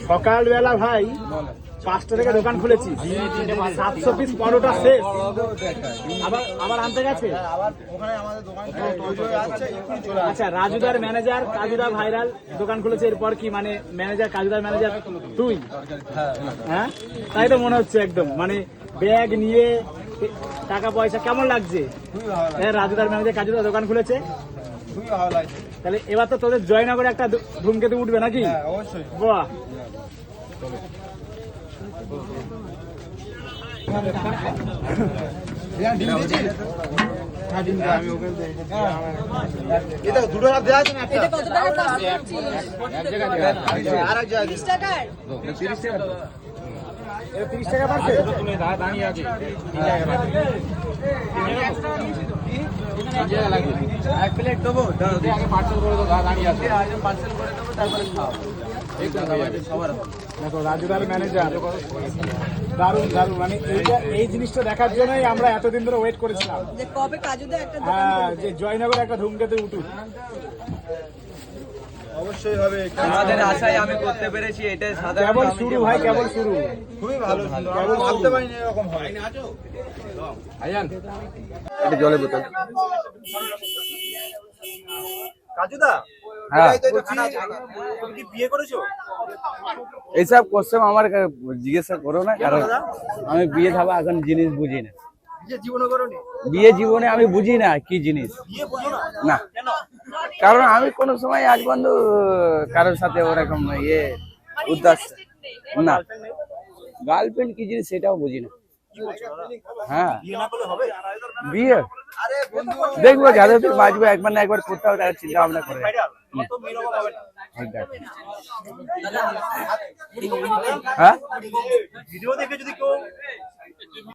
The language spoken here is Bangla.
সকালবেলা ভাই 5টা থেকে দোকান খুলেছি, 700 পিস পরোটা শেষ, আবার আনতে গেছে। আচ্ছা, রাজুদার ম্যানেজার কাজুদা ভাইরাল দোকান খুলেছে, এরপর কি মানে ম্যানেজার কাজুদার ম্যানেজার তুই? হ্যাঁ, তাই তো মনে হচ্ছে একদম, মানে ব্যাগ নিয়ে টাকা পয়সা কেমন লাগছে? রাজুদার ম্যানেজার কাজুদা দোকান খুলেছে, তাহলে এবার তো তোদের জয়নগরে একটা ধূমকেতু উঠবে নাকি? অবশ্যই। বাহ, দুটো দেওয়া আছে না? এটা কত টাকা কস্ট করছিস? 30 টাকার? 30 টাকা পাচ্ছে। দাঁড়িয়ে আছে। এক প্লেট দেবো, আগে পার্সেল করে দেবো, দাঁড়িয়ে আছে। পার্সেল করে দেবো, তারপরে খাও। দেখো রাজুদার ম্যানেজার, দারুণ দারুণ, মানে এই জিনিসটা দেখার জন্যই আমরা এতদিন ধরে ওয়েট করেছিলাম। যে কবে কাজুদা একটা দোকান হ্যাঁ, খুলবে? যে জয়নগরে একটা ধূমকেতু উঠুক। অবশ্যই হবে। আমাদের আশায় আমি করতে পেরেছি, এটা কেবল শুরু ভাই, কেবল শুরু। খুবই ভালো, কেবল ভাবতে পারিনি এরকম হবে। এটা জলের বোতল। কাজুদা, হ্যাঁ, তুমি কি বিয়ে করেছো? এইসব কোশ্চেন আমার জিজ্ঞাসা করো না, কারণ আমি বিয়ে থাবা এখন জিনিস বুঝি না। বিয়ে জীবনে করোনি? বিয়ে জীবনে আমি বুঝি না কি জিনিস। বিয়ে বুঝো না? না, কেন? কারণ আমি কোনো সময় আজ পর্যন্ত কারোর সাথে ওরকম উদ্দেশ্য না। গার্লফ্রেন্ড কি জিনিস সেটাও বুঝি না। কি বলছো দাদা? হ্যাঁ, বিয়ে না করলে হবে? বিয়ে আরে বন্ধু, দেখবো যাদের বাঁচবো, একবার না একবার করতে হবে, তার চিন্তা ভাবনা করে। ভাইরাল কত মিরকম হবে না? হ্যাঁ, ভিডিও দেখে যদি কেউ